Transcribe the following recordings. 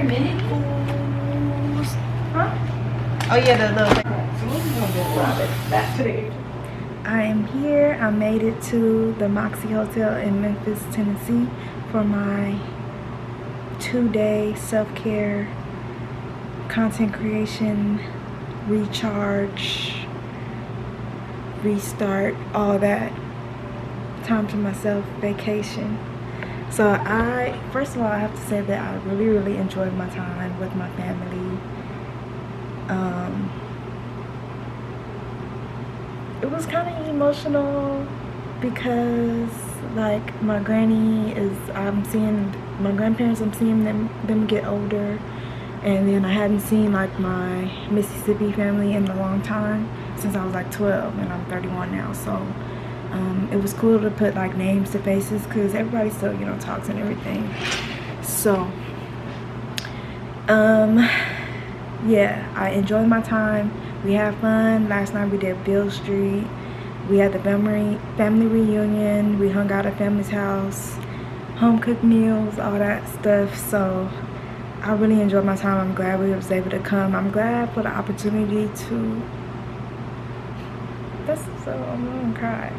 there mini pools? Huh? Oh yeah, the little thing. So we're gonna just drive it back to the. I am here. I made it to the Moxy Hotel in Memphis, Tennessee for my 2-day self-care, content creation, recharge, restart, all that. Time to myself, vacation. So first of all, I have to say that I really enjoyed my time with my family. It was kind of emotional because like my grandparents, I'm seeing them get older, and then I hadn't seen like my Mississippi family in a long time, since I was like 12, and I'm 31 now. So it was cool to put like names to faces, because everybody still, you know, talks and everything. So yeah, I enjoyed my time. We had fun. Last night we did Bill Street. We had the family reunion. We hung out at family's house, home cooked meals, all that stuff. So I really enjoyed my time. I'm glad we was able to come. I'm glad for the opportunity to, I'm gonna cry.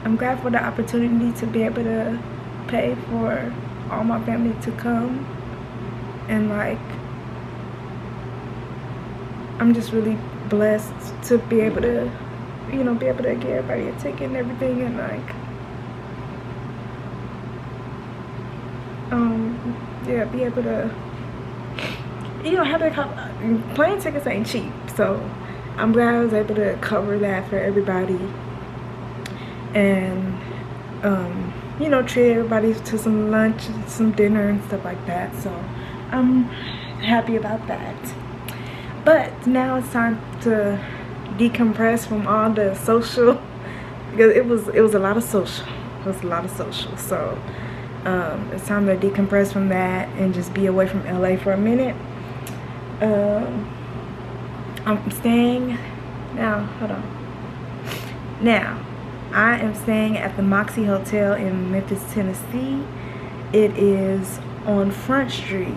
I'm glad for the opportunity to be able to pay for all my family to come, and like, I'm just really blessed to be able to, you know, give everybody a ticket and everything, and like, yeah, be able to, you know, have to plane tickets ain't cheap, so I'm glad I was able to cover that for everybody, and you know, treat everybody to some lunch, some dinner and stuff like that. So I'm happy about that. But now it's time to decompress from all the social, because it was a lot of social. So it's time to decompress from that and just be away from LA for a minute. I'm staying now. Hold on. Now I am staying at the Moxy Hotel in Memphis, Tennessee. It is on Front Street.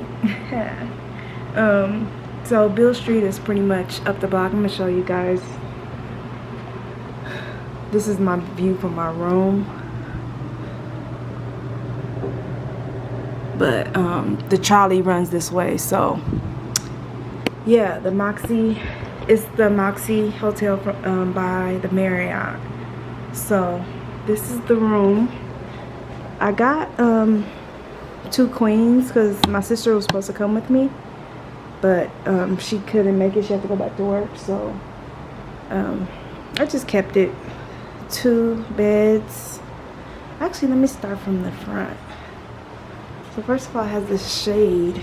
So Bill Street is pretty much up the block. I'm gonna show you guys. This is my view from my room. But the trolley runs this way. So yeah, the Moxy is the Moxy Hotel by the Marriott. So this is the room. I got 2 queens because my sister was supposed to come with me, but she couldn't make it. She had to go back to work. So I just kept it 2 beds. Actually, let me start from the front. So first of all, it has this shade.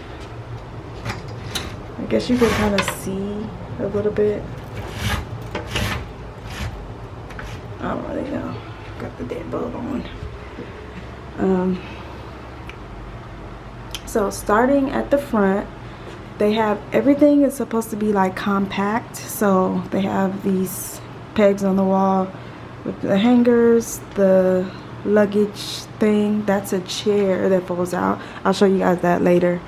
I guess you can kind of see a little bit. I don't really know. Got the deadbolt on. So starting at the front, they have everything is supposed to be like compact. So they have these pegs on the wall with the hangers, the luggage thing. That's a chair that folds out. I'll show you guys that later.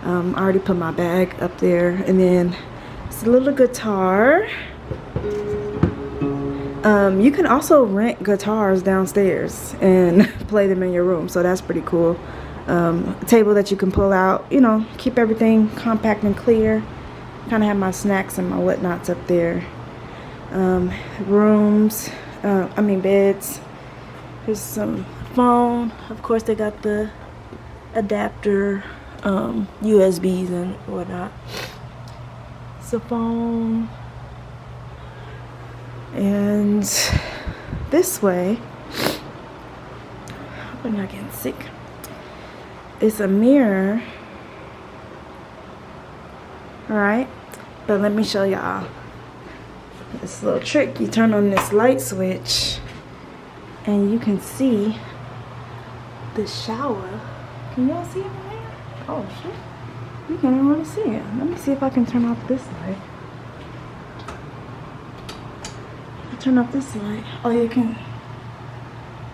I already put my bag up there, and then it's a little guitar. You can also rent guitars downstairs and play them in your room, so that's pretty cool. A table that you can pull out, you know, keep everything compact and clear. Kind of have my snacks and my whatnots up there. Beds. Here's some phone. Of course, they got the adapter, USBs and whatnot. It's a phone. And this way, I'm not getting sick. It's a mirror. Alright, but let me show y'all this little trick. You turn on this light switch and you can see the shower. Can y'all see it in there? Oh shit, you can't even really see it. Let me see if I can turn off this light. Turn off this light. Oh, you can.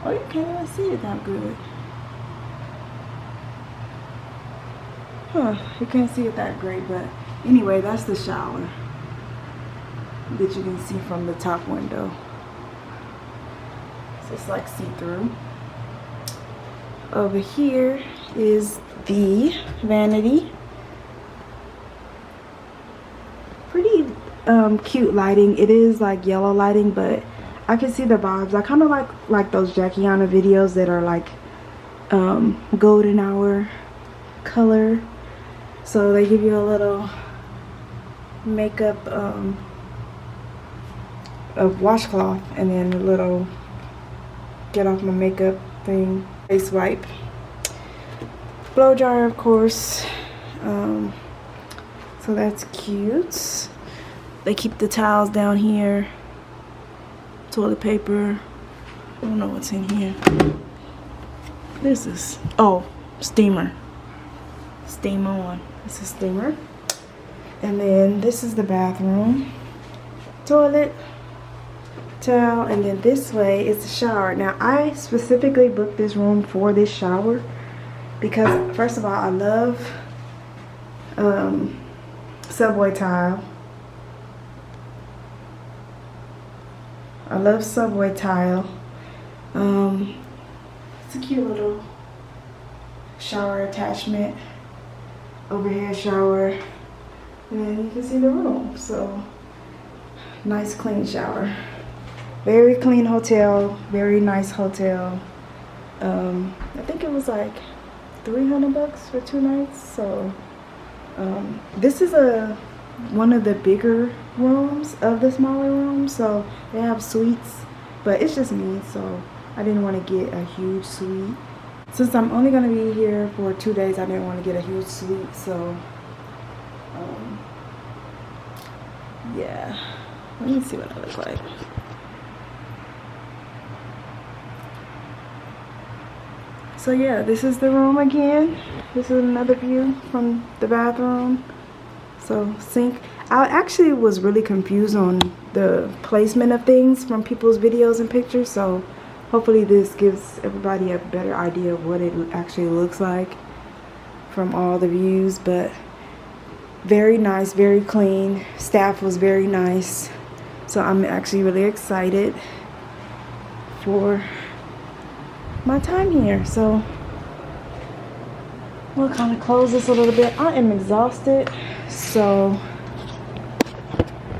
Oh, you can't even see it that good. You can't see it that great, but anyway, that's the shower that you can see from the top window. So it's like see-through. Over here is the vanity. Pretty cute lighting. It is like yellow lighting, but I can see the vibes. I kind of like those Jackiana videos that are like golden hour color. So they give you a little makeup of washcloth, and then a little get off my makeup thing, face wipe, blow dryer, of course. So that's cute. They keep the towels down here, toilet paper. I don't know what's in here. What is this? Oh, steamer. Steam on. It's a steamer. And then this is the bathroom, toilet, towel, and then this way is the shower. Now I specifically booked this room for this shower because first of all, I love subway tile. I love subway tile. It's a cute little shower attachment, overhead shower, and you can see the room. So nice clean shower. Very clean hotel, very nice hotel. I think it was like $300 for 2 nights. So this is one of the bigger rooms of the smaller rooms. So they have suites, but it's just me, so I didn't want to get a huge suite. Since I'm only going to be here for 2 days, I didn't want to get a huge suite. So yeah, let me see what I look like. So yeah, this is the room again. This is another view from the bathroom. So sink. I actually was really confused on the placement of things from people's videos and pictures. So hopefully this gives everybody a better idea of what it actually looks like from all the views. But very nice, very clean. Staff was very nice. So I'm actually really excited for my time here. So we'll kind of close this a little bit. I am exhausted, so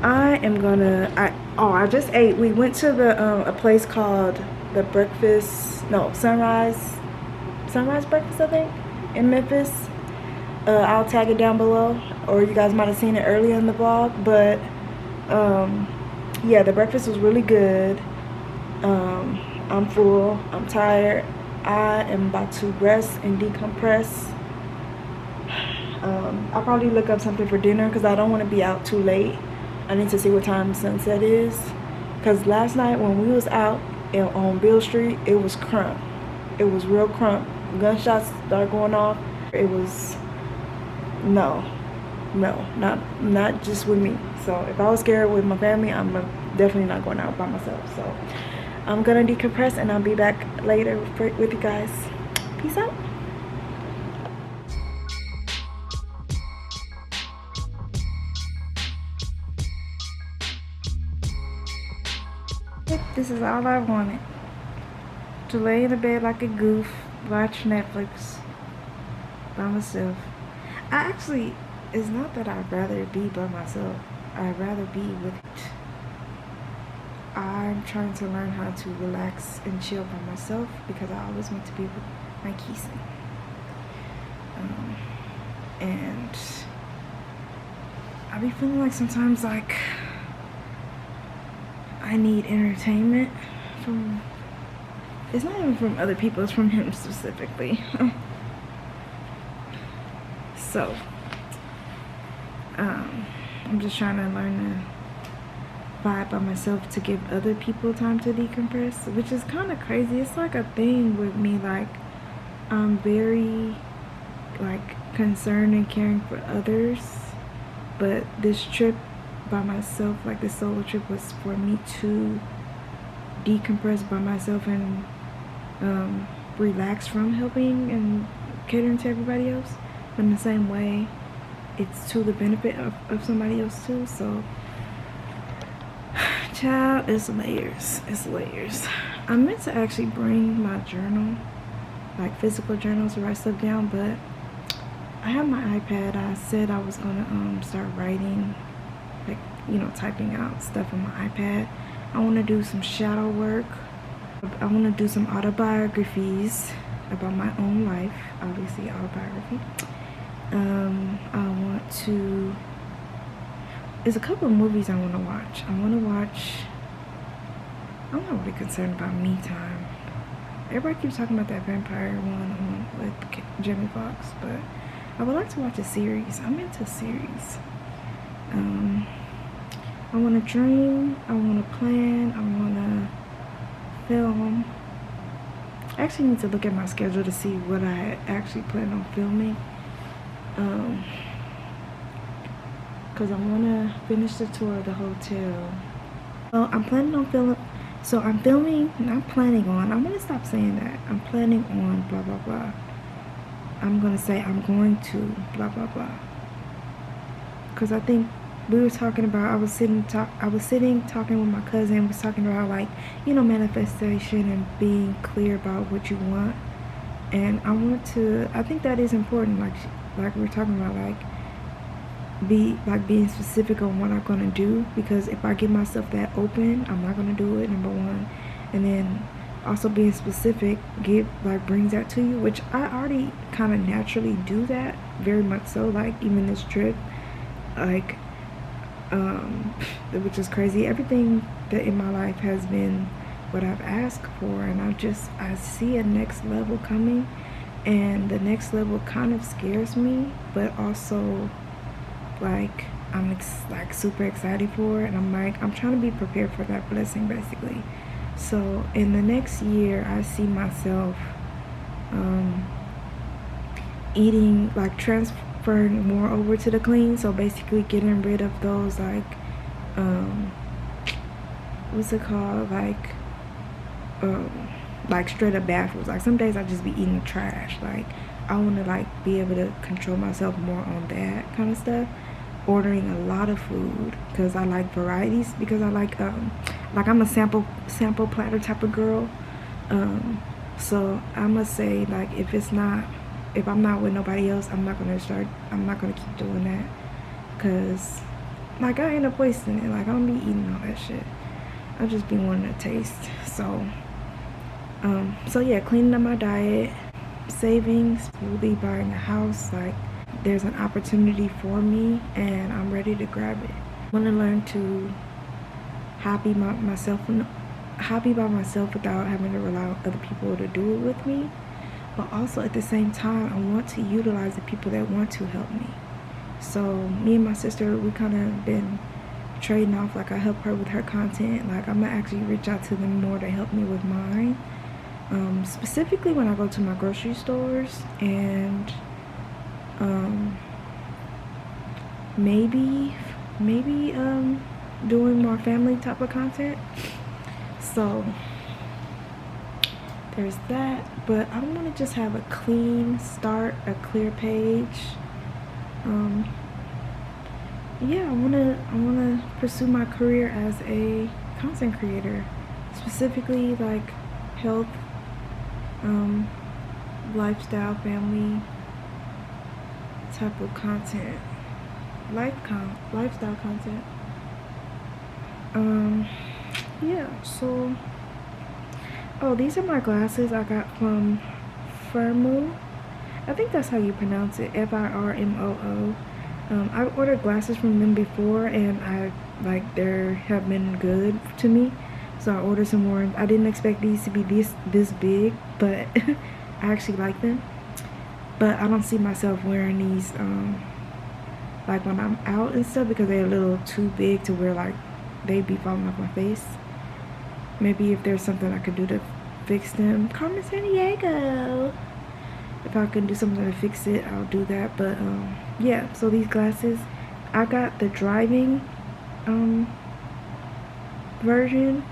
I am gonna I just ate. We went to the a place called the Sunrise Breakfast, I think, in Memphis. I'll tag it down below, or you guys might have seen it earlier in the vlog. But yeah, the breakfast was really good. I'm full, I'm tired. I am about to rest and decompress. I'll probably look up something for dinner because I don't want to be out too late. I need to see what time sunset is, because last night when we was out on Bill Street, it was crump. It was real crump. Gunshots started going off. It was no, not just with me. So if I was scared with my family, I'm definitely not going out by myself. So I'm gonna decompress and I'll be back later with you guys. Peace out. This is all I wanted. To lay in the bed like a goof, watch Netflix by myself. It's not that I'd rather be by myself. I'd rather be with it. I'm trying to learn how to relax and chill by myself because I always want to be with my kissing. And I be feeling like sometimes like I need entertainment from, it's not even from other people, it's from him specifically. So I'm just trying to learn to vibe by myself to give other people time to decompress, which is kind of crazy. It's like a thing with me, like I'm very like concerned and caring for others, but this trip by myself, like this solo trip, was for me to decompress by myself and relax from helping and catering to everybody else. in the same way, it's to the benefit of somebody else too. So child, it's layers. It's layers. I meant to actually bring my journal, like physical journals, to write stuff down, but I have my iPad. I said I was gonna start writing, like, you know, typing out stuff on my iPad. I want to do some shadow work. I want to do some autobiographies about my own life, obviously autobiography. I want to, there's a couple of movies I want to watch. I'm not really concerned about me time. Everybody keeps talking about that vampire one with Jamie Foxx, but I would like to watch a series. I'm into series. I want to dream, I want to plan, I want to film. I actually need to look at my schedule to see what I actually plan on filming. Because I want to finish the tour of the hotel. Well, I'm planning on filming. So I'm filming, not planning on. I'm going to stop saying that. I'm planning on blah, blah, blah. I'm going to say I'm going to blah, blah, blah. Because I think we were talking about, I was sitting talking with my cousin, was talking about, like, you know, manifestation and being clear about what you want. And I think that is important, like we were talking about, being specific on what I'm gonna do, because if I give myself that open, I'm not gonna do it, number one. And then also being specific brings that to you, which I already kind of naturally do that, very much so, like even this trip, like which is crazy. Everything that in my life has been what I've asked for, and I see a next level coming, and the next level kind of scares me, but also like I'm super excited for it, and I'm trying to be prepared for that blessing, basically. So in the next year, I see myself eating, like, transferring more over to the clean. So basically getting rid of those, like, what's it called, like straight up bad foods. Like some days I just be eating trash. Like I want to, like, be able to control myself more on that kind of stuff. Ordering a lot of food because I like varieties, because I like I'm a sample platter type of girl. So I must say, like, if I'm not with nobody else, I'm not gonna keep doing that, because, like, I end up wasting it. Like, I don't be eating all that shit. I just be wanting to taste. So yeah, cleaning up my diet, savings, really buying a house. Like, there's an opportunity for me, and I'm ready to grab it. I want to learn to happy by myself without having to rely on other people to do it with me. But also at the same time, I want to utilize the people that want to help me. So me and my sister, we kind of been trading off. Like, I help her with her content. Like, I'm gonna actually reach out to them more to help me with mine. Specifically when I go to my grocery stores, and maybe doing more family type of content. So there's that. But I want to just have a clean start, a clear page. Yeah, I wanna pursue my career as a content creator, specifically like health, lifestyle, family type of content, lifestyle content. Yeah, so these are my glasses I got from Firmoo. I think that's how you pronounce it, Firmoo. I ordered glasses from them before, and they have been good to me, so I ordered some more. I didn't expect these to be this big, but I actually like them. But I don't see myself wearing these like when I'm out and stuff, because they're a little too big to wear, like they be falling off my face. Maybe if there's something I could do to fix them, Carmen San Diego, if I can do something to fix it, I'll do that. But yeah, so these glasses, I got the driving version,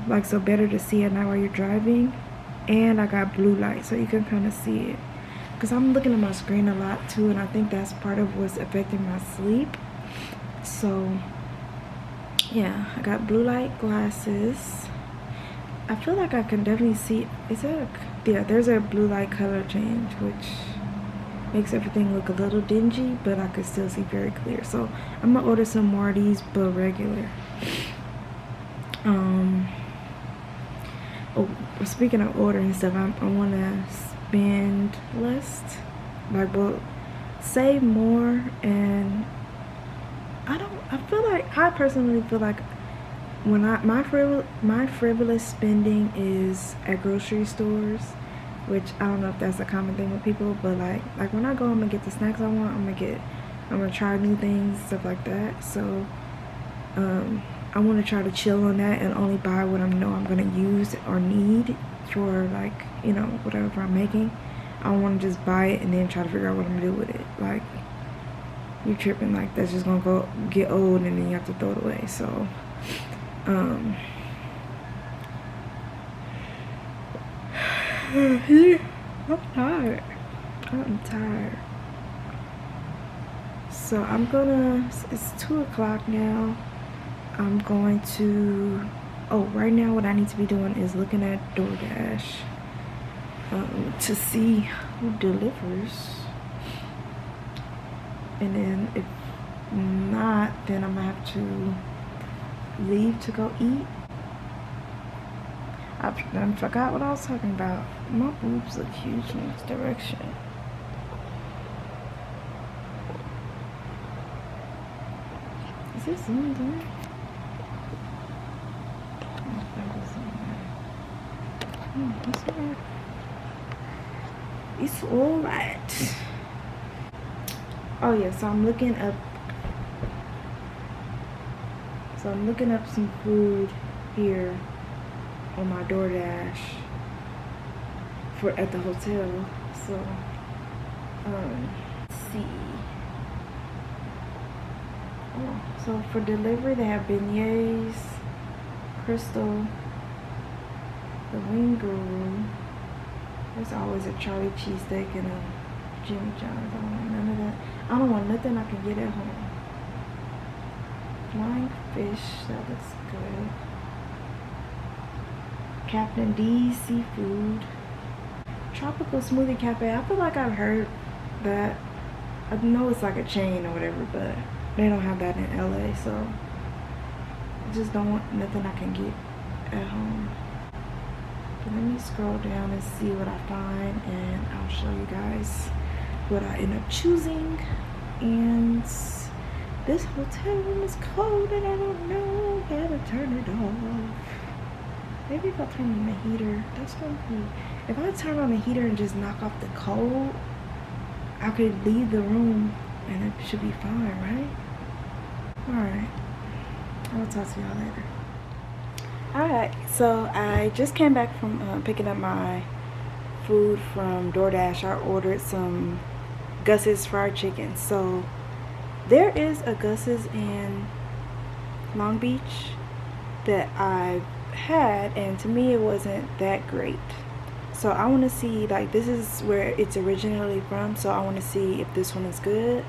like, so better to see at night while you're driving, and I got blue light, so you can kind of see it. because I'm looking at my screen a lot too, and I think that's part of what's affecting my sleep. So yeah, I got blue light glasses. I feel like I can definitely see, yeah, there's a blue light color change, which makes everything look a little dingy, but I could still see very clear. So I'm gonna order some more of these, but regular. Oh, speaking of ordering stuff, I want to spend less, like, well, save more. And I personally feel like when my frivolous spending is at grocery stores, which I don't know if that's a common thing with people, but like when I go, I'm gonna get the snacks I want. I'm gonna try new things, stuff like that. So I want to try to chill on that and only buy what I know I'm gonna use or need for, like, you know, whatever I'm making. I don't want to just buy it and then try to figure out what I'm gonna do with it. Like, you're tripping. Like, that's just gonna go get old and then you have to throw it away. So I'm tired. So it's 2 o'clock now. I'm going to, right now what I need to be doing is looking at DoorDash to see who delivers. And then if not, then I'm gonna have to leave to go eat. I forgot what I was talking about. My boobs look huge in this direction. Is this zoomed in? It's alright. Oh yeah, so I'm looking up some food here on my DoorDash at the hotel. So let's see. Oh, so for delivery they have beignets, Crystal, the wing Grwm. There's always a Charlie cheesesteak and a Jimmy John's. I don't want none of that. I don't want nothing I can get at home. Flying fish, that looks good. Captain D's seafood. Tropical smoothie cafe. I feel like I've heard that. I know it's like a chain or whatever, but they don't have that in LA, so I just don't want nothing I can get at home. But let me scroll down and see what I find, and I'll show you guys what I end up choosing. And this hotel room is cold and I don't know how to turn it off. Maybe if I turn on the heater, that's gonna be, if I turn on the heater and just knock off the cold, I could leave the room and it should be fine, right? Alright, I'll talk to y'all later. Alright, so I just came back from picking up my food from DoorDash. I ordered some Gus's fried chicken. So there is a Gus's in Long Beach that I've had, and to me it wasn't that great. So I want to see, like, this is where it's originally from, so I want to see if this one is good.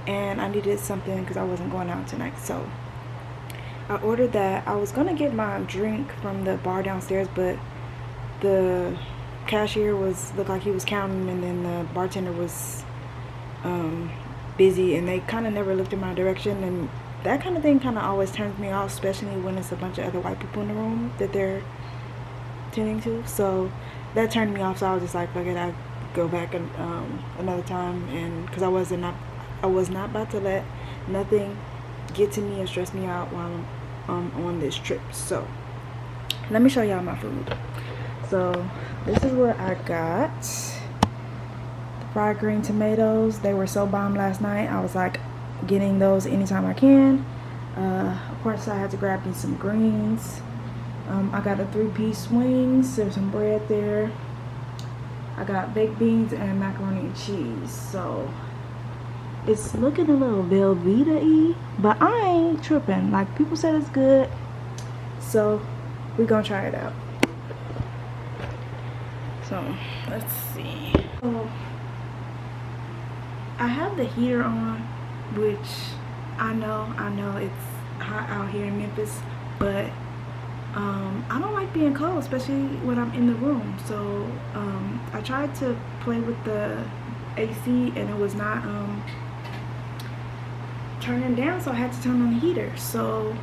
And I needed something because I wasn't going out tonight, so I ordered that. I was gonna get my drink from the bar downstairs, but the cashier looked like he was counting, and then the bartender was busy, and they kind of never looked in my direction, and that kind of thing kind of always turns me off, especially when it's a bunch of other white people in the room that they're tending to. So that turned me off. So I was just like, fuck it, I'll go back another time, and because I was not about to let nothing get to me or stress me out while I'm on this trip. So let me show y'all my food. So this is what I got. The fried green tomatoes, they were so bomb last night. I was like getting those anytime I can. Of course I had to grab me some greens. I got a 3-piece wings. There's some bread there. I got baked beans and macaroni and cheese. So it's looking a little Velveeta-y, but I ain't tripping. Like, people said it's good, so we're gonna try it out. So let's see. So I have the heater on, which I know it's hot out here in Memphis, but I don't like being cold, especially when I'm in the room. So I tried to play with the AC and it was not turning down, so I had to turn on the heater. So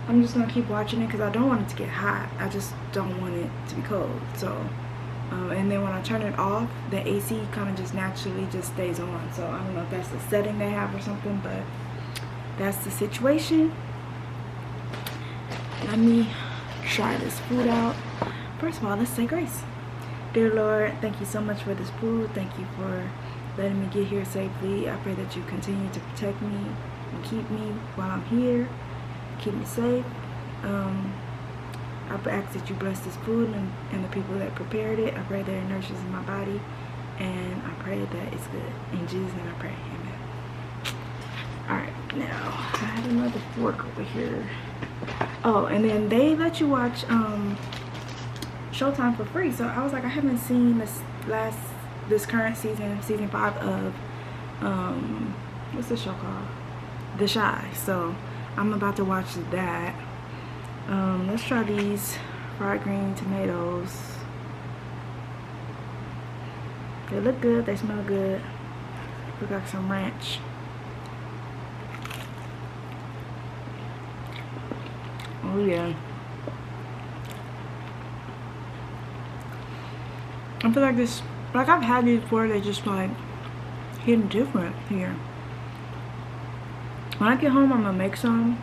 I'm just gonna keep watching it because I don't want it to get hot. I just don't want it to be cold. So and then when I turn it off, the AC kind of just naturally just stays on. So I don't know if that's the setting they have or something, but that's the situation. Let me try this food out. First of all, let's say grace. Dear Lord, thank you so much for this food. Thank you for letting me get here safely. I pray that you continue to protect me and keep me while I'm here. Keep me safe. I ask that you bless this food and the people that prepared it. I pray that it nourishes my body, and I pray that it's good. In Jesus' name I pray. Amen. Alright, now I have another fork over here. Oh, and then they let you watch Showtime for free. So I was like, I haven't seen this current season 5 of what's the show called? The Shy. So I'm about to watch that. Let's try these fried green tomatoes. They look good, they smell good. Look like some ranch. Oh yeah. I feel like this, like I've had these before, they just like hitting different here. When I get home, I'm gonna make some.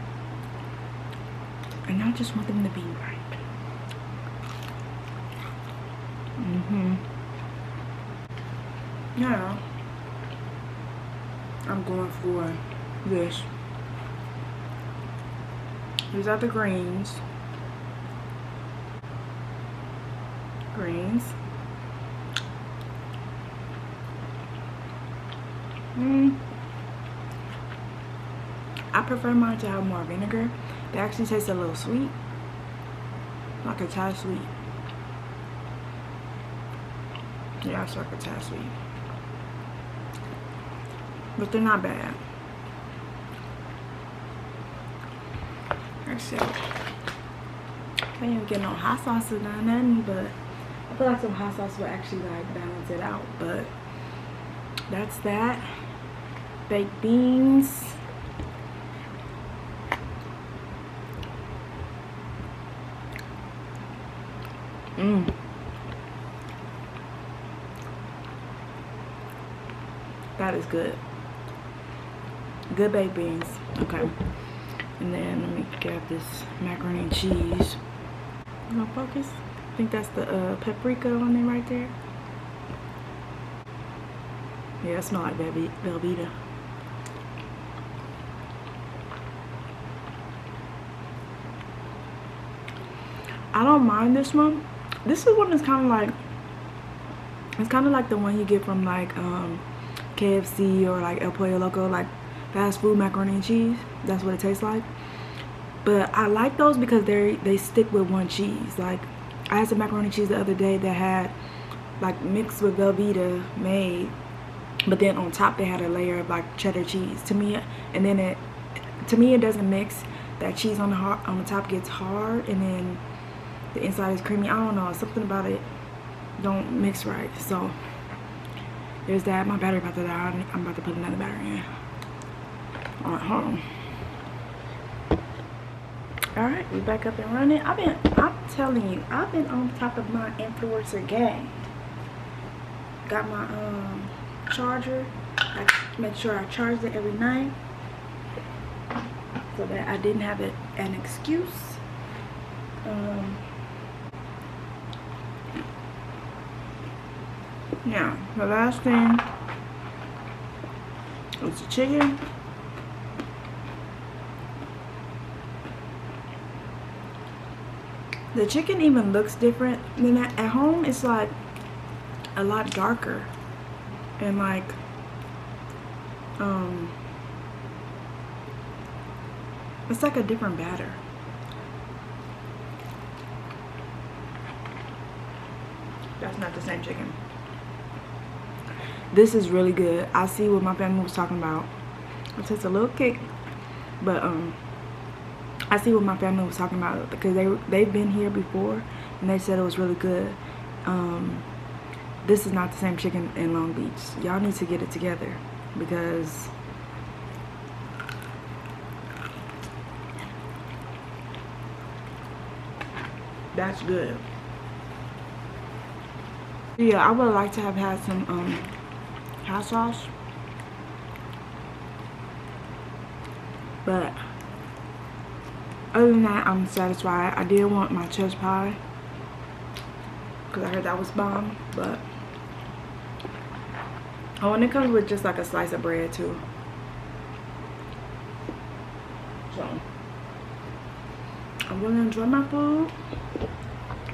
And I just want them to be right. Now, I'm going for this. These are the greens. I prefer mine to have more vinegar. They actually taste a little sweet, like a tad sweet. Yeah, it's like a tad sweet, but they're not bad. Let's see. I ain't even getting no hot sauce or nothing, but I feel like some hot sauce will actually like balance it out. But that's that. Baked beans. That is good. Good baked beans. Okay. And then let me grab this macaroni and cheese. You gonna focus? I think that's the paprika on there right there. Yeah, it smells like Velveeta. I don't mind this one. This is one that's kind of like, it's kind of like the one you get from like KFC or like El Pollo Loco, like fast food macaroni and cheese. That's what it tastes like. But I like those because they stick with one cheese. Like I had some macaroni and cheese the other day that had like mixed with Velveeta made, but then on top they had a layer of like cheddar cheese. To me, and then it doesn't mix. That cheese on the top gets hard, and then the inside is creamy. I don't know, something about it don't mix right. So there's that. My battery about to die. I'm about to put another battery in. Alright, hold on. Alright, we back up and running. I'm telling you, I've been on top of my influencer game. Got my charger. I make sure I charged it every night so that I didn't have an excuse. Now, the last thing is the chicken. The chicken even looks different than at home. It's like a lot darker and like it's like a different batter. That's not the same chicken. This is really good. I see what my family was talking about. It tastes a little kick, but I see what my family was talking about because they've been here before and they said it was really good. This is not the same chicken in Long Beach. Y'all need to get it together because that's good. Yeah, I would like to have had some hot sauce, but other than that, I'm satisfied. I did want my chest pie because I heard that was bomb, but oh, and it comes with just like a slice of bread too. So I'm gonna enjoy my food,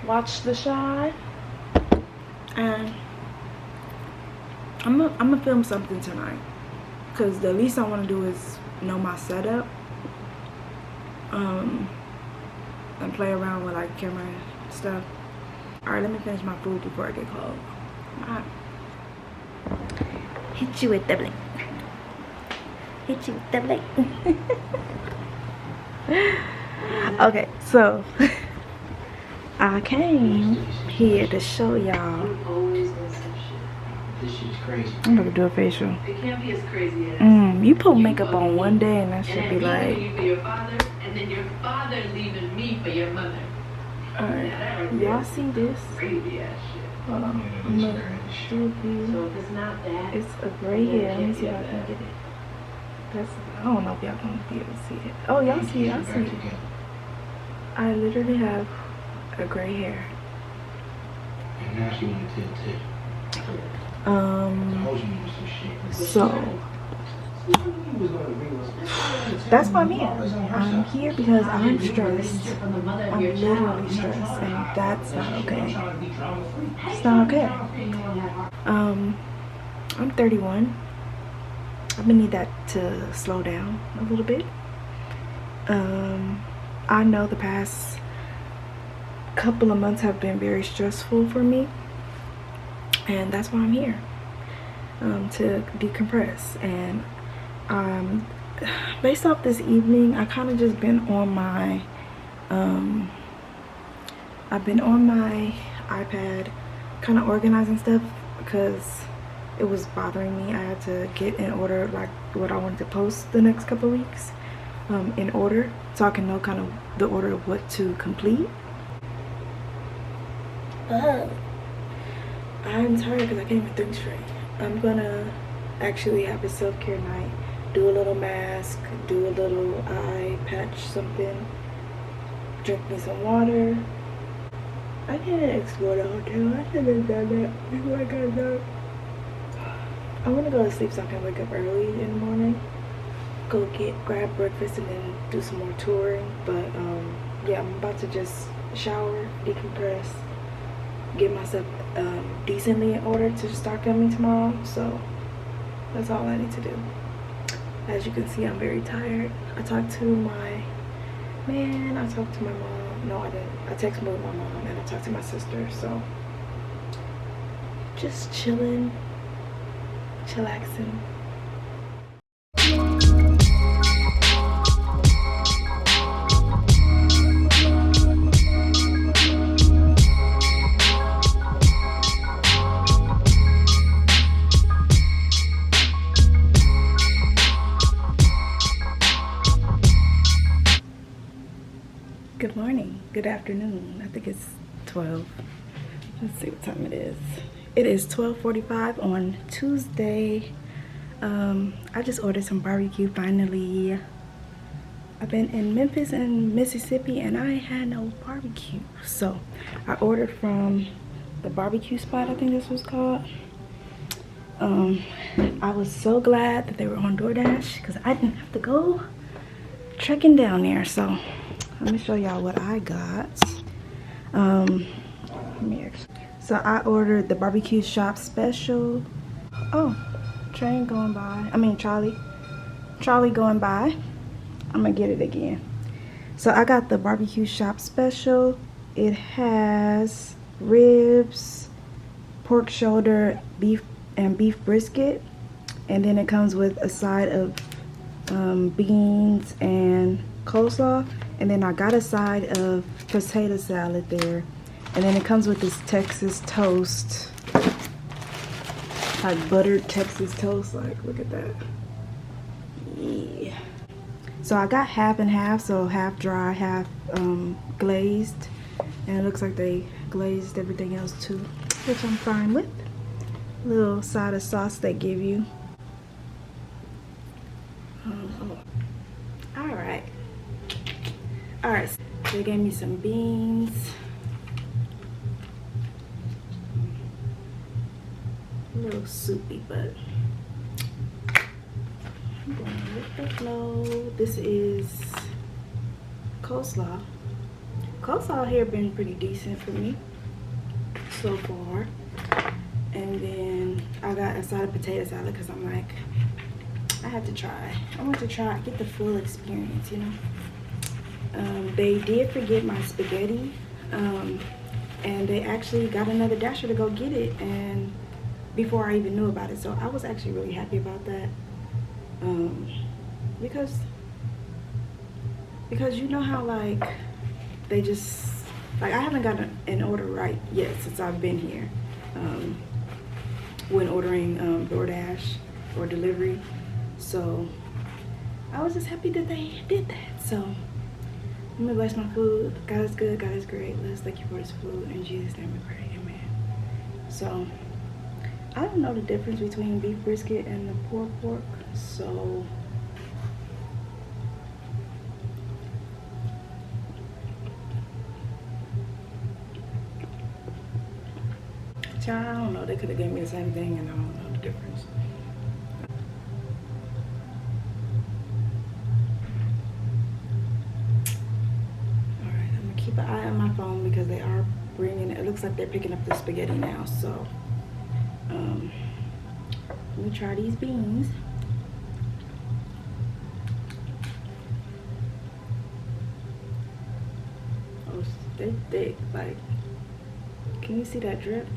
watch the shine, and I'm gonna film something tonight because the least I want to do is know my setup and play around with like camera and stuff. Alright, let me finish my food before I get cold. Alright. Hit you with the blink. Hit you with the blink. Okay, so I came here to show y'all. This shit's crazy. I'm gonna do a facial. It can't be as crazy as You put makeup on one day and that should be like. You for your father, and then your father leaving me for your mother. Alright, y'all see this? Crazy ass shit. Hold on, I'm gonna show you. So if it's not that, It's a gray hair. Let me see if I can get it. That's. I don't know if y'all can be able to see it. Oh, y'all see it. I see it. I literally have a gray hair. And now she wanted to So that's why I'm here. I'm here because I'm stressed. I'm literally stressed, and that's not okay. It's not okay. I'm 31. I'm gonna need that to slow down a little bit. I know the past couple of months have been very stressful for me, and that's why I'm here, to decompress. And based off this evening, I kind of just been on my I've been on my iPad kind of organizing stuff because it was bothering me. I had to get in order like what I wanted to post the next couple of weeks, in order, so I can know kind of the order of what to complete. I'm tired because I can't even think straight. I'm gonna actually have a self-care night, do a little mask, do a little eye patch, something, drink me some water. I didn't explore the hotel. I should have done that before I got up. I want to go to sleep so I can wake up early in the morning, go grab breakfast, and then do some more touring. But yeah, I'm about to just shower, decompress, get myself decently in order to start filming tomorrow. So that's all I need to do. As you can see, I'm very tired. I talked to my man, I talked to my mom. No, I didn't. I texted my mom and I talked to my sister. So just chilling, chillaxing. Good morning, good afternoon. I think it's 12. Let's see what time it is. It is 12:45 on Tuesday. I just ordered some barbecue finally. I've been in Memphis and Mississippi and I had no barbecue. So I ordered from the barbecue spot, I think this was called. I was so glad that they were on DoorDash because I didn't have to go trekking down there. So let me show y'all what I got. So I ordered the barbecue shop special. Oh, train going by. I mean Charlie going by. I'm gonna get it again. So I got the barbecue shop special. It has ribs, pork shoulder, beef and beef brisket, and then it comes with a side of beans and coleslaw, and then I got a side of potato salad there, and then it comes with this Texas toast, like buttered Texas toast. Like, look at that. Yeah. So I got half and half, so half dry, half glazed, and it looks like they glazed everything else too, which I'm fine with. Little side of sauce they give you. All right, so they gave me some beans. A little soupy, but I'm going with the flow. This is coleslaw. Coleslaw here been pretty decent for me so far. And then I got a side of potato salad because I'm like, I had to try. I want to try, get the full experience, you know. They did forget my spaghetti, and they actually got another dasher to go get it, and before I even knew about it. So I was actually really happy about that, because you know how like they just like, I haven't gotten an order right yet since I've been here when ordering DoorDash or delivery. So I was just happy that they did that. So let me bless my food. God is good, God is great. Let's thank you for this food. In Jesus' name we pray, amen. So I don't know the difference between beef brisket and the pulled pork. So I don't know, they could have gave me the same thing and I don't know the difference. Keep an eye on my phone because they are bringing it. It looks like they're picking up the spaghetti now. So let me try these beans. Oh, they're thick. Like, can you see that drip?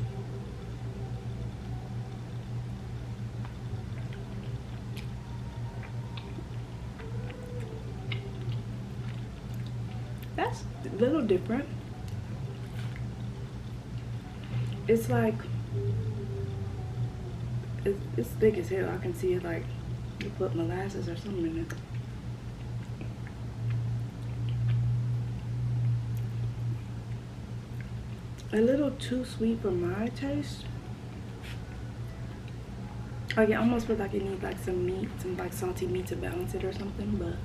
That's a little different. It's like, it's thick as hell. I can see it, like you put molasses or something in it. A little too sweet for my taste. Like, it almost feels like it needs like some meat, some like salty meat to balance it or something, but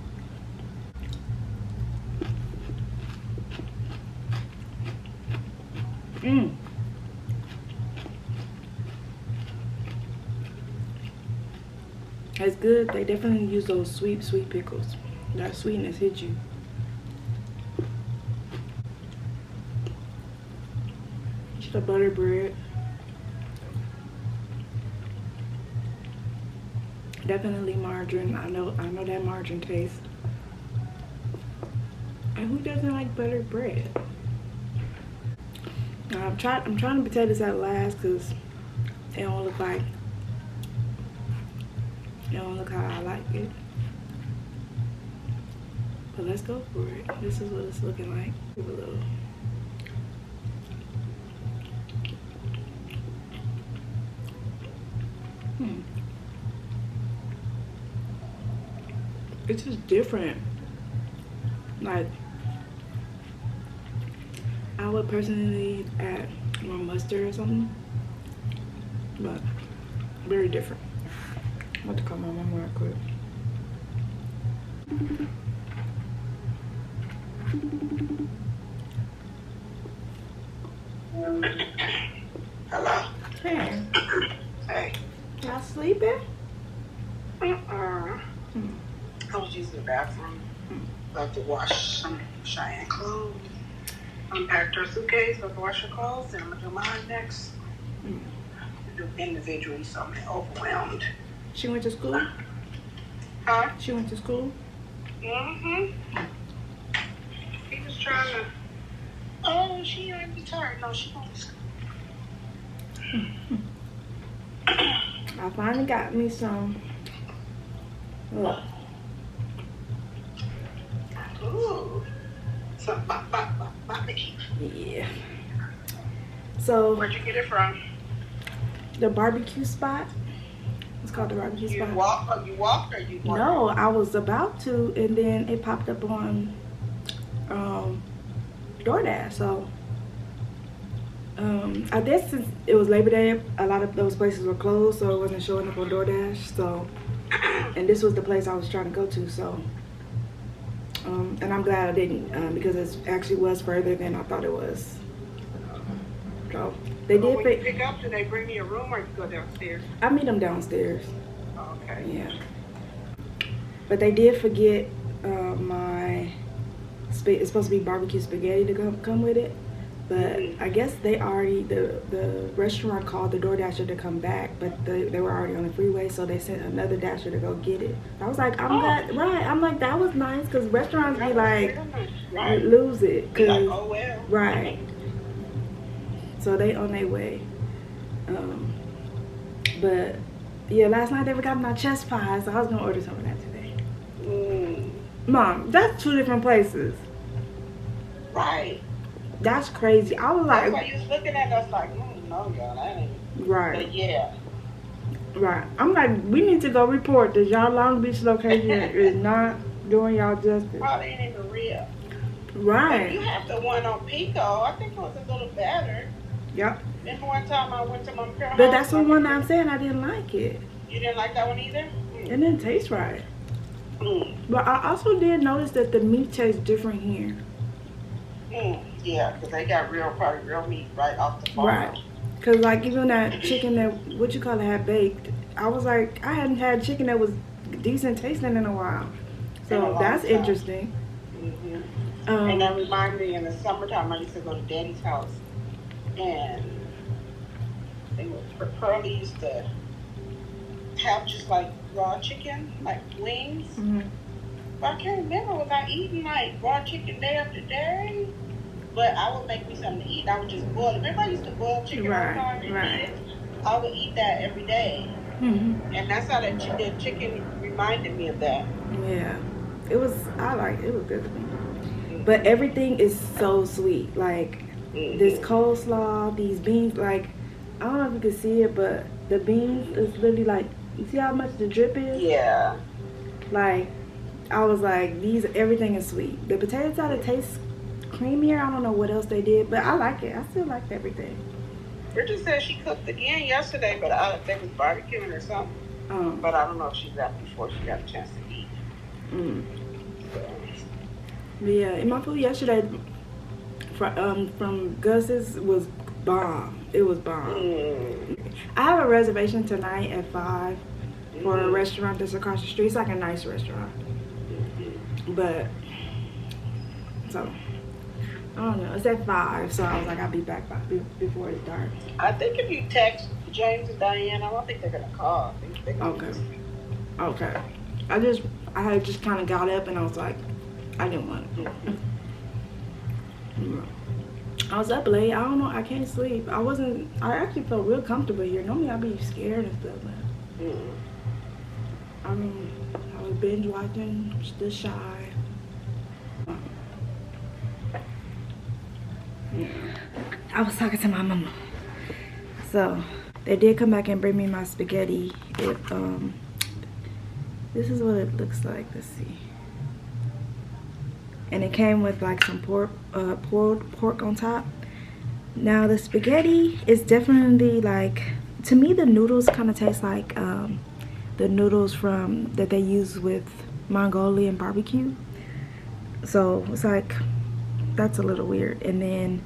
it's good. They definitely use those sweet pickles. That sweetness hits you. Just a butter bread. Definitely margarine. I know that margarine taste. And who doesn't like buttered bread? I'm trying the potatoes at last because they don't look like, they don't look how I like it. But let's go for it. This is what it's looking like. Give a little. It's just different. Like, I would personally add more mustard or something, but very different. I'm about to call my mom real quick. Hello. Hey. Hey. Y'all sleeping? I was using the bathroom. About to wash some Cheyenne clothes. Unpacked her suitcase, about to wash her clothes, and I'm gonna do mine next. Do individually, so I'm overwhelmed. She went to school? Huh? She went to school? Mm-hmm. He was trying to. Oh, she ain't retired. No, she went to school. I finally got me some. Look. Ooh. Some barbecue. Yeah. So Where'd you get it from? the barbecue spot. It's called the barbecue You spot. walked or you walked? No, I was about to, and then it popped up on DoorDash. So I guess since it was Labor Day, a lot of those places were closed, so it wasn't showing up on DoorDash. So, and this was the place I was trying to go to. So, and I'm glad I didn't because it actually was further than I thought it was. So they did. When you pick up, do they bring you a room or you go downstairs? I meet them downstairs. Oh, okay. Yeah. But they did forget my. It's supposed to be barbecue spaghetti to come with it, but I guess they already the restaurant called the DoorDasher to come back, but they were already on the freeway, so they sent another dasher to go get it. I was like, I'm glad, right? I'm like, that was nice because restaurants be like, lose it, cause like, oh well, right. So they on their way. But yeah, last night they forgot my chest pie, so I was gonna order some of that today. Mom, that's 2 different places. Right. That's crazy. I was like, that's why you was looking at us like, no, y'all, that ain't. right. But yeah. Right. I'm like, we need to go report that y'all Long Beach location is not doing y'all justice. Probably ain't even real. Right. But you have the one on Pico. I think it was a little better. Yep. Remember one time I went to my parents' But that's the one I'm saying I didn't like it. You didn't like that one either? It didn't taste right. But I also did notice that the meat tastes different here. Yeah, because they got probably real meat right off the farm. Right. Because like even that chicken that, what you call it, had baked, I was like, I hadn't had chicken that was decent tasting in a while. So that's interesting. And that reminded me, in the summertime, I used to go to Daddy's house. And they were, Pearlie used to have just like raw chicken, like wings. But I can't remember, was I eating like raw chicken day after day? But I would make me something to eat. I would just boil it. Remember I used to boil chicken all the time and eat it? I would eat that every day. And that's how that chicken reminded me of that. Yeah. It was good to me. But everything is so sweet. Like this coleslaw, these beans, like, I don't know if you can see it, but the beans is literally like, you see how much the drip is? Yeah. Like, I was like, everything is sweet. The potato salad tastes creamier. I don't know what else they did, but I like it. I still like everything. Bridget said she cooked again yesterday, but they was barbecuing or something. But I don't know if she left before she got a chance to eat. But yeah, and my food yesterday from Gus's was bomb. It was bomb. I have a reservation tonight at 5 for a restaurant that's across the street. It's like a nice restaurant. But, so, I don't know. It's at 5, so I was like, I'll be back before it's dark. I think if you text James and Diane, I don't think they're going to call. Okay. I had just kind of got up and I was like, I didn't want it. I was up late. I don't know. I can't sleep. I actually felt real comfortable here. Normally I'd be scared and stuff, but I was binge watching The Shy. I was talking to my mama. So they did come back and bring me my spaghetti. This is what it looks like. Let's see. And it came with like some pulled pork on top. Now the spaghetti is definitely like, to me the noodles kind of taste like the noodles that they use with Mongolian barbecue. So it's like, that's a little weird. And then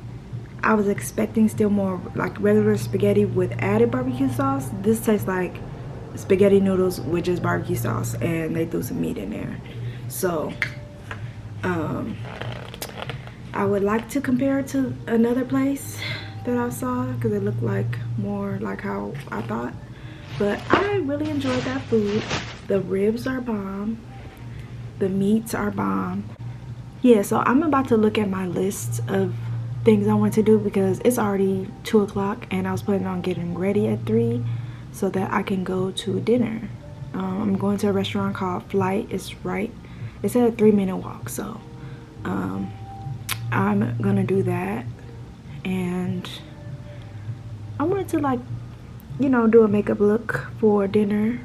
I was expecting still more like regular spaghetti with added barbecue sauce. This tastes like spaghetti noodles with just barbecue sauce, and they threw some meat in there. So I would like to compare it to another place that I saw because it looked like more like how I thought. But I really enjoyed that food. The ribs are bomb. The meats are bomb. Yeah, so I'm about to look at my list of things I want to do because it's already 2 o'clock and I was planning on getting ready at 3. so that I can go to dinner. I'm going to a restaurant called Flight. It's at a 3-minute walk, so I'm gonna do that. And I wanted to, like, you know, do a makeup look for dinner.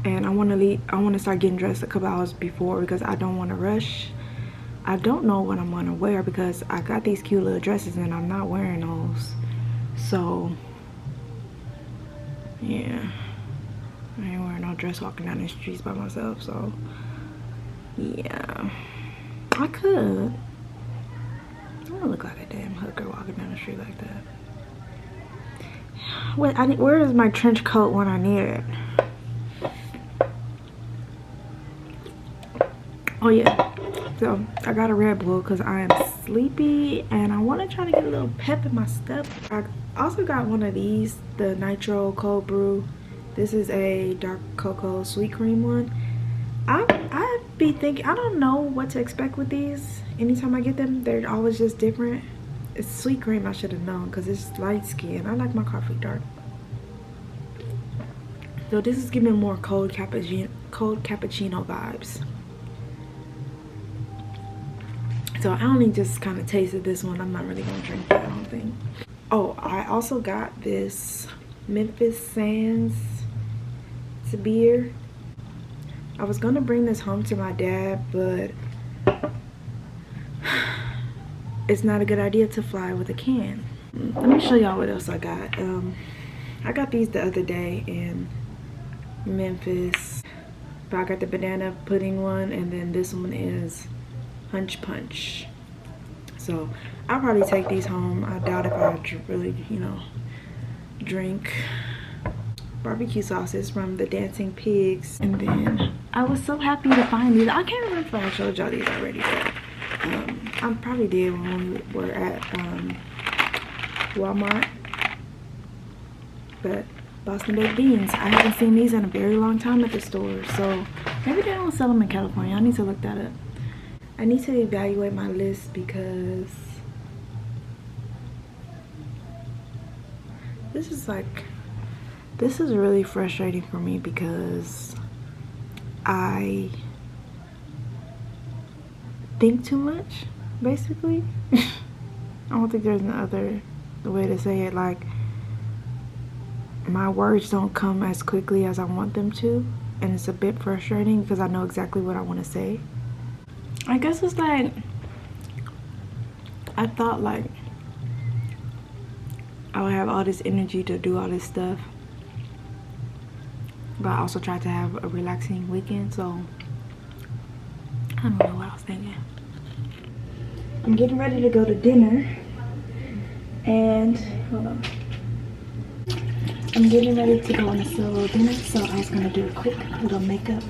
And I want to start getting dressed a couple hours before because I don't want to rush. I don't know what I'm gonna wear because I got these cute little dresses and I'm not wearing those. So yeah, I ain't wearing no dress walking down the streets by myself. So yeah, I could. I don't look like a damn hooker walking down the street like that. Wait, where is my trench coat when I need it? Oh yeah, so I got a Red Bull because I am sleepy and I want to try to get a little pep in my step. I also got one of these, the Nitro Cold Brew. This is a dark cocoa sweet cream one. I be thinking, I don't know what to expect with these. Anytime I get them, they're always just different. It's sweet cream, I should have known because it's light skin. I like my coffee dark. So this is giving more cold cappuccino vibes. So I only just kind of tasted this one. I'm not really gonna drink that, I don't think. Oh, I also got this Memphis Sands. It's a beer. I was gonna bring this home to my dad, but it's not a good idea to fly with a can. Let me show y'all what else I got. I got these the other day in Memphis. But I got the banana pudding one, and then this one is Hunch Punch. So I'll probably take these home. I doubt if I really, you know, drink. Barbecue sauces from the Dancing Pigs. And then I was so happy to find these. I can't remember if I showed y'all these already, but I probably did when we were at Walmart. But Boston baked beans, I haven't seen these in a very long time at the store, so maybe they don't sell them in California. I need to look that up. I need to evaluate my list because this is really frustrating for me because I think too much, basically. I don't think there's another way to say it. Like, my words don't come as quickly as I want them to, and it's a bit frustrating because I know exactly what I want to say. I guess it's like, I thought like I would have all this energy to do all this stuff, but I also tried to have a relaxing weekend, so I don't know what I was thinking. I'm getting ready to go to dinner, and hold on. I'm getting ready to go on a solo dinner, so I was gonna do a quick little makeup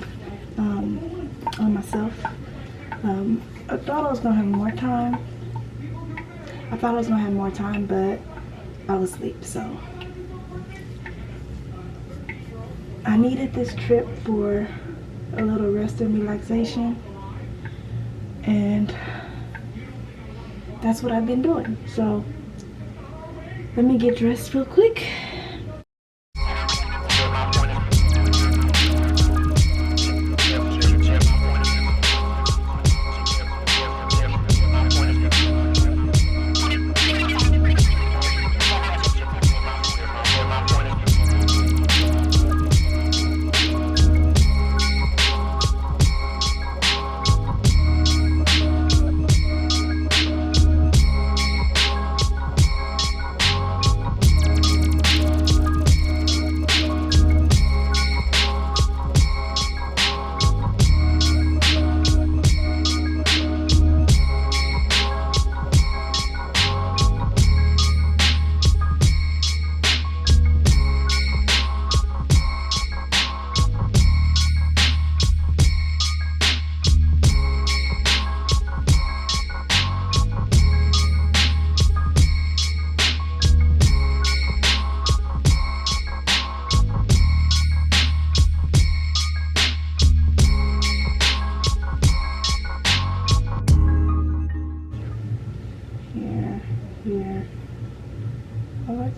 on myself. I thought I was gonna have more time. But I was asleep, so I needed this trip for a little rest and relaxation, and that's what I've been doing. So let me get dressed real quick.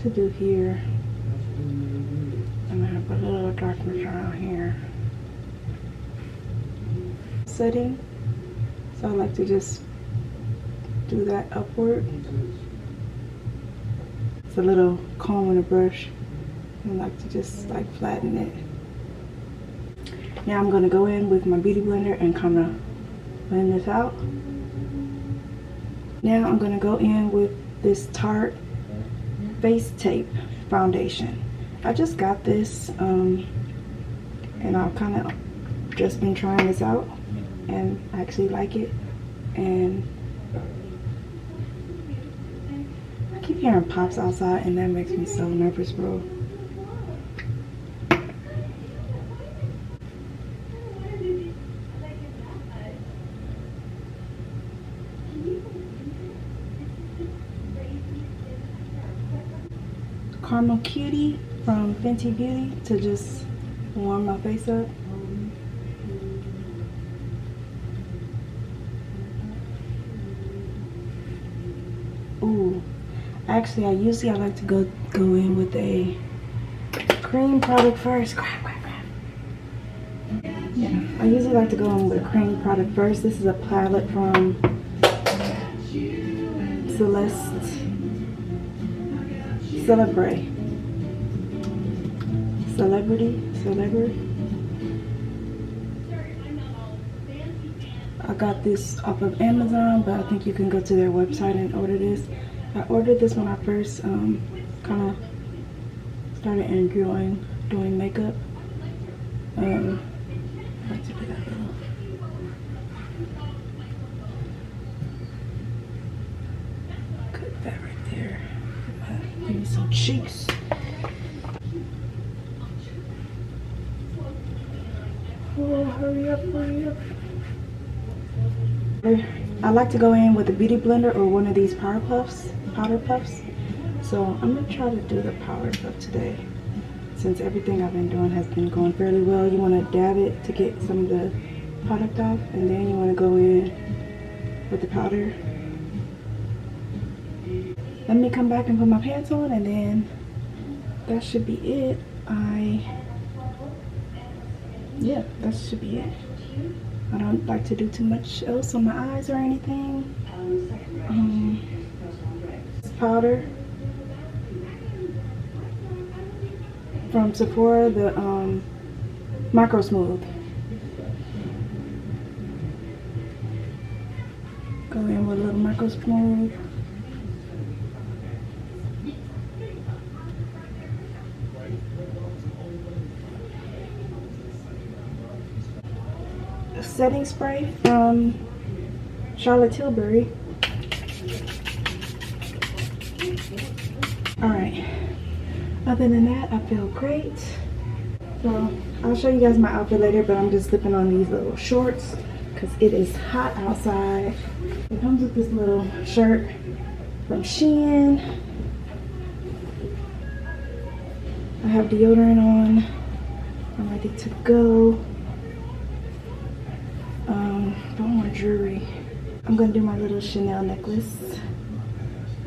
To do here, darkness around here. Setting. So I like to just do that upward. It's a little comb and a brush. I like to just like flatten it. Now I'm going to go in with my beauty blender and kind of blend this out. Now I'm going to go in with this Tarte Face Tape foundation. I just got this and I've kind of just been trying this out and I actually like it. And I keep hearing pops outside and that makes me so nervous, bro. Caramel Cutie from Fenty Beauty to just warm my face up. Ooh, actually I like to go in with a cream product first. Yeah, I usually like to go in with a cream product first. This is a palette from Celebrity. I got this off of Amazon, but I think you can go to their website and order this. I ordered this when I first kind of started in Grwm doing makeup. I like to do that little. Cut that right there. Give me some cheeks. Oh, hurry up. I like to go in with a beauty blender or one of these powder puffs. So I'm gonna try to do the powder puff today. Since everything I've been doing has been going fairly well, you want to dab it to get some of the product off, and then you want to go in with the powder. Let me come back and put my pants on, and then that should be it. Yeah, that should be it. I don't like to do too much else on my eyes or anything. This powder from Sephora, the Micro Smooth. Go in with a little Micro Smooth. Setting spray from Charlotte Tilbury. Alright, other than that, I feel great. So I'll show you guys my outfit later, but I'm just slipping on these little shorts because it is hot outside. It comes with this little shirt from Shein. I have deodorant on. I'm ready to go. Don't want jewelry. I'm gonna do my little Chanel necklace.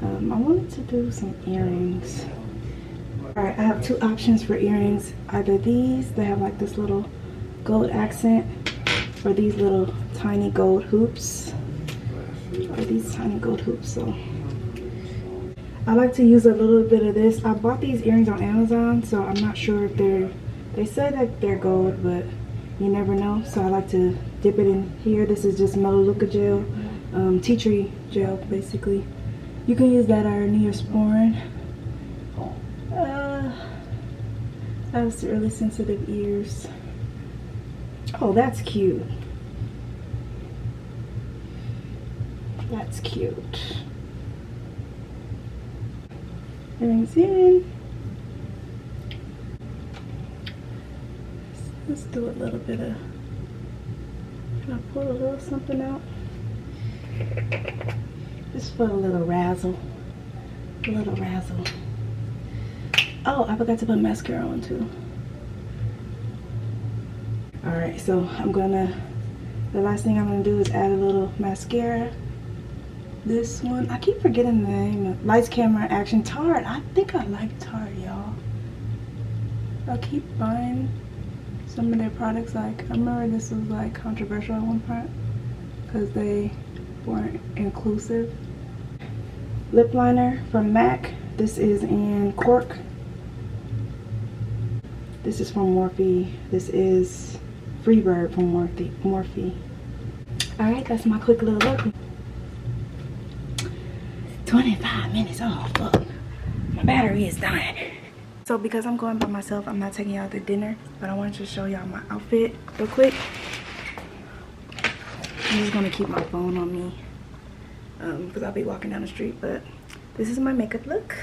I wanted to do some earrings. Alright, I have two options for earrings. Either these, they have like this little gold accent, or these little tiny gold hoops. So I like to use a little bit of this. I bought these earrings on Amazon, so I'm not sure if they say that they're gold, but you never know. So I like to dip it in here. This is just Melaleuca gel, tea tree gel basically. You can use that or Neosporin. I have really sensitive ears. Oh, that's cute. That's cute. Earrings in. Let's do a little bit of. Can I pull a little something out? Just for a little razzle. A little razzle. Oh, I forgot to put mascara on too. Alright, so the last thing I'm gonna do is add a little mascara. This one, I keep forgetting the name of Lights, Camera, Action. Tarte. I think I like Tarte, y'all. I keep buying some of their products. Like, I remember this was like controversial at one part because they weren't inclusive. Lip liner from MAC. This is in cork. This is from Morphe. This is Freebird from Morphe. Alright, that's my quick little look. 25 minutes. Oh, fuck. My battery is dying. So because I'm going by myself, I'm not taking y'all to dinner, but I wanted to show y'all my outfit real quick. I'm just gonna keep my phone on me because I'll be walking down the street, but this is my makeup look.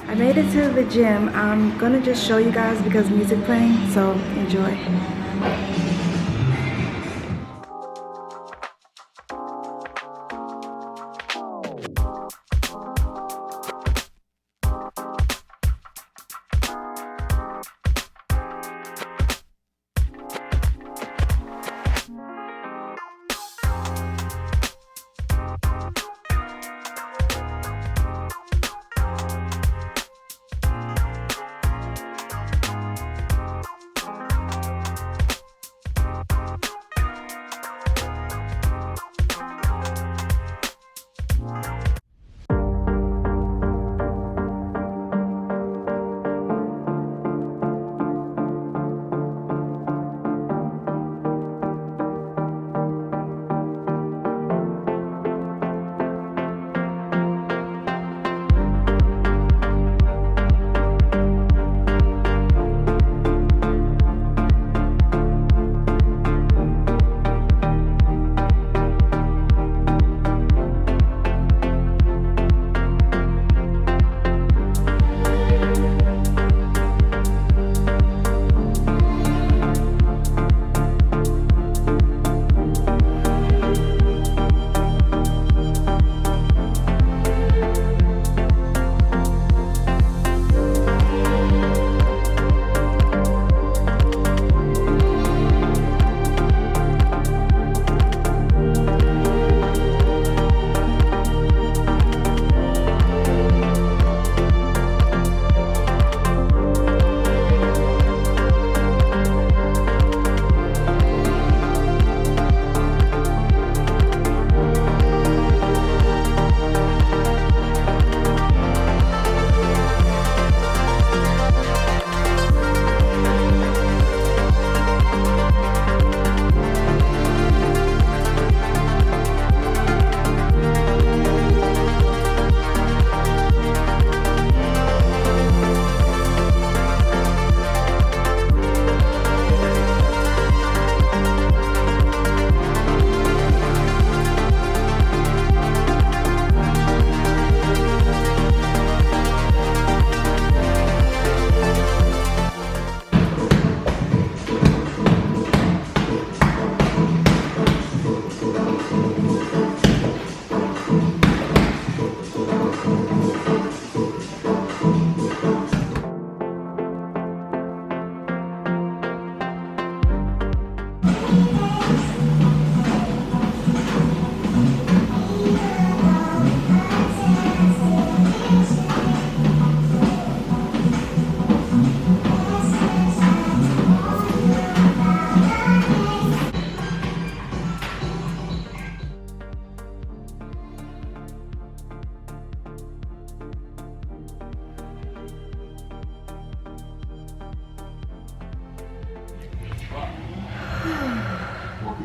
I made it to the gym. I'm gonna just show you guys because music playing, so enjoy.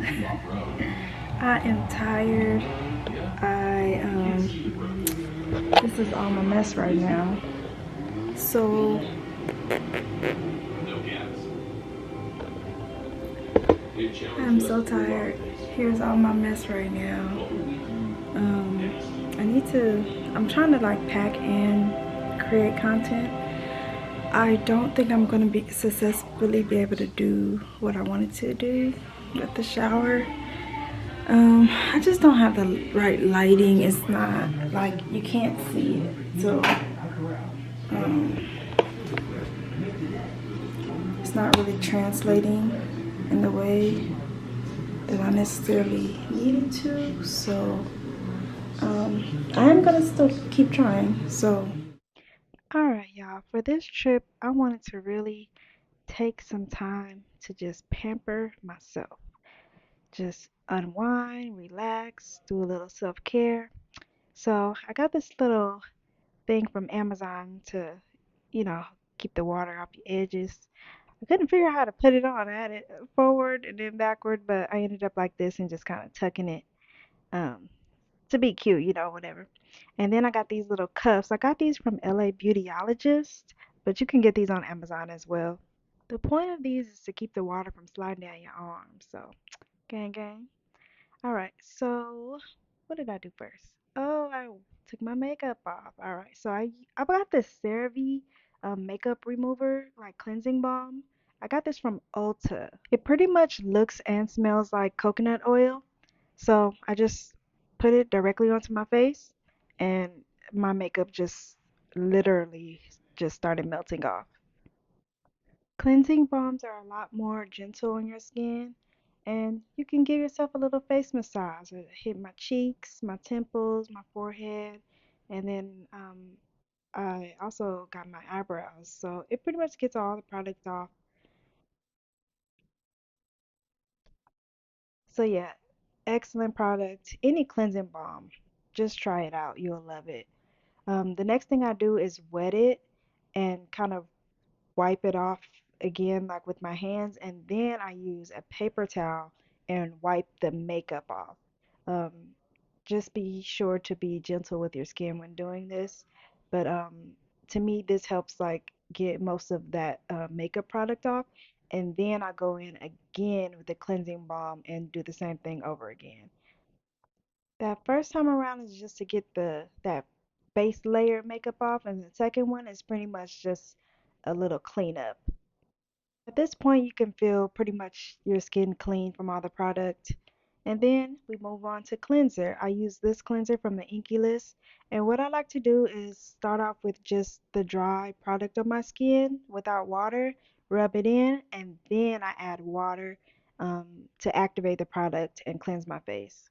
I am tired. This is all my mess right now. So I'm so tired. Here's all my mess right now. I'm trying to like pack and create content. I don't think I'm gonna be successfully be able to do what I wanted to do with the shower. I just don't have the right lighting. It's not like you can't see it. So it's not really translating in the way that I necessarily needed to. So I am gonna still keep trying. So alright y'all, for this trip I wanted to really take some time to just pamper myself. Just unwind, relax, do a little self-care. So I got this little thing from Amazon to, you know, keep the water off your edges. I couldn't figure out how to put it on. I had it forward and then backward, but I ended up like this and just kind of tucking it um, to be cute, whatever. And then I got these little cuffs. I got these from LA Beautyologist, but you can get these on Amazon as well. The point of these is to keep the water from sliding down your arms. So, gang, gang. All right, so what did I do first? Oh, I took my makeup off. All right, so I got this CeraVe makeup remover, like cleansing balm. I got this from Ulta. It pretty much looks and smells like coconut oil. So I just put it directly onto my face, and my makeup just literally just started melting off. Cleansing balms are a lot more gentle on your skin, and you can give yourself a little face massage. It hit my cheeks, my temples, my forehead, and then I also got my eyebrows. So it pretty much gets all the product off. So yeah, excellent product. Any cleansing balm, just try it out. You'll love it. The next thing I do is wet it and kind of wipe it off again, like with my hands, and then I use a paper towel and wipe the makeup off. Um, just be sure to be gentle with your skin when doing this. But to me, this helps like get most of that makeup product off, and then I go in again with the cleansing balm and do the same thing over again. That first time around is just to get the that base layer makeup off, and the second one is pretty much just a little cleanup. At this point, you can feel pretty much your skin clean from all the product. And then we move on to cleanser. I use this cleanser from the Inky List. And what I like to do is start off with just the dry product on my skin without water, rub it in, and then I add water to activate the product and cleanse my face.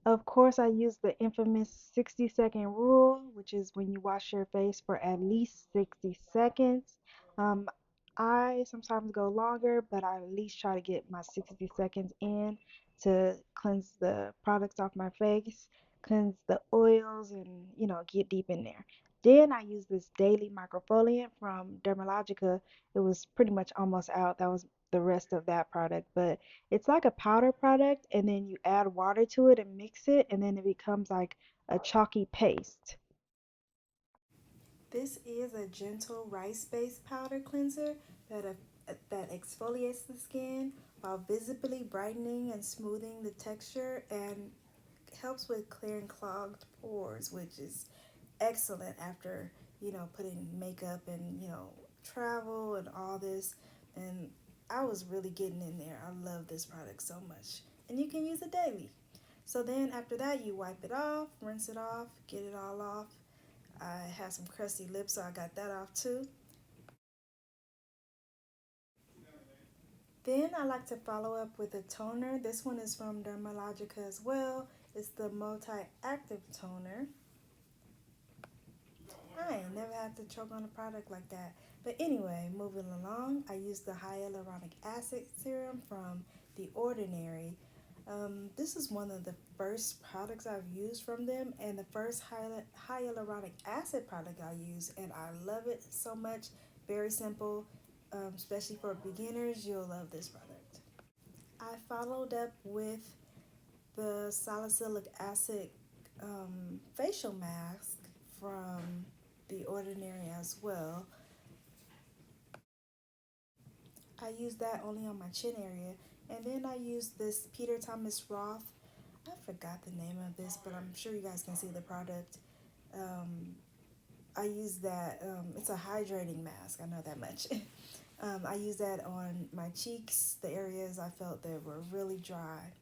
Of course, I use the infamous 60-second rule, which is when you wash your face for at least 60 seconds. Um, I sometimes go longer, but I at least try to get my 60 seconds in to cleanse the products off my face, cleanse the oils, and get deep in there. Then I use this daily microfoliant from Dermalogica. It was pretty much almost out. That was the rest of that product, but it's like a powder product, and then you add water to it and mix it, and then it becomes like a chalky paste. This is a gentle rice-based powder cleanser that exfoliates the skin while visibly brightening and smoothing the texture and helps with clearing clogged pores, which is excellent after putting makeup and travel and all this. And I was really getting in there. I love this product so much, and you can use it daily. So then after that, you wipe it off, rinse it off, get it all off. I had some crusty lips, so I got that off too. Then I like to follow up with a toner. This one is from Dermalogica as well. It's the multi-active toner. I ain't never had to choke on a product like that. But anyway, moving along, I used the hyaluronic acid serum from The Ordinary. This is one of the first products I've used from them, and the first hyaluronic acid product I use, and I love it so much. Very simple, especially for beginners. You'll love this product. I followed up with the salicylic acid facial mask from The Ordinary as well. I used that only on my chin area. And then I used this Peter Thomas Roth. I forgot the name of this, but I'm sure you guys can see the product. I use that. It's a hydrating mask. I know that much. I use that on my cheeks, the areas I felt that were really dry.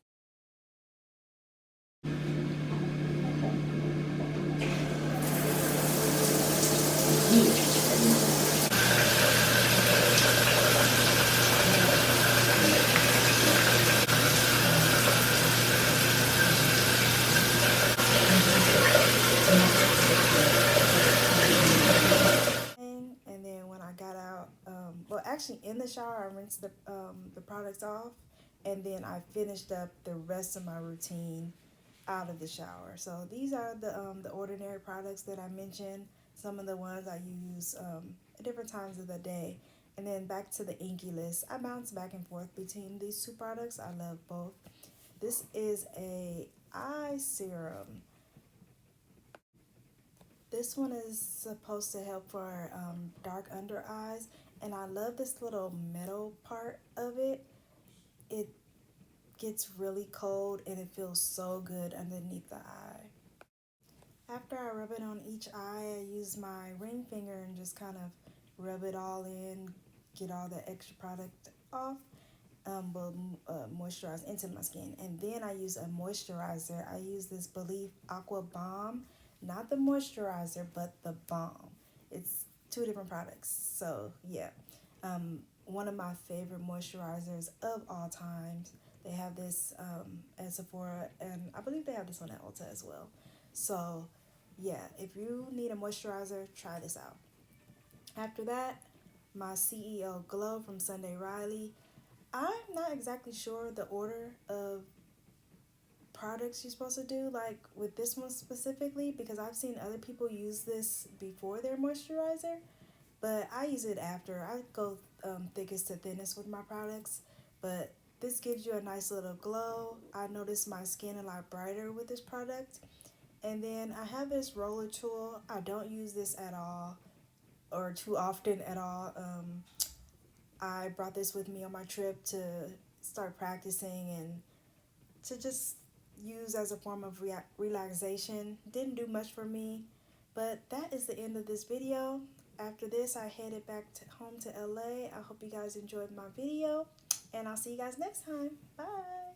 And then when I got out, well, actually in the shower, I rinsed the products off, and then I finished up the rest of my routine out of the shower. So these are the Ordinary products that I mentioned. Some of the ones I use at different times of the day. And then back to the Inky list. I bounce back and forth between these two products. I love both. This is a eye serum. This one is supposed to help for dark under eyes, and I love this little metal part of it. It gets really cold and it feels so good underneath the eye. After I rub it on each eye, I use my ring finger and just kind of rub it all in, get all the extra product off, moisturize into my skin. And then I use a moisturizer. I use this Believe Aqua Balm, not the moisturizer, but the balm. It's two different products. So yeah, one of my favorite moisturizers of all times. They have this at Sephora, and I believe they have this one at Ulta as well. So yeah, if you need a moisturizer, try this out. After that, my CEO Glow from Sunday Riley. I'm not exactly sure the order of products you're supposed to do, like with this one specifically, because I've seen other people use this before their moisturizer, but I use it after. I go thickest to thinnest with my products, but this gives you a nice little glow. I notice my skin a lot brighter with this product. And then I have this roller tool. I don't use this at all or too often at all. I brought this with me on my trip to start practicing and to just use as a form of relaxation. Didn't do much for me, but that is the end of this video. After this, I headed back home to LA. I hope you guys enjoyed my video, and I'll see you guys next time. Bye.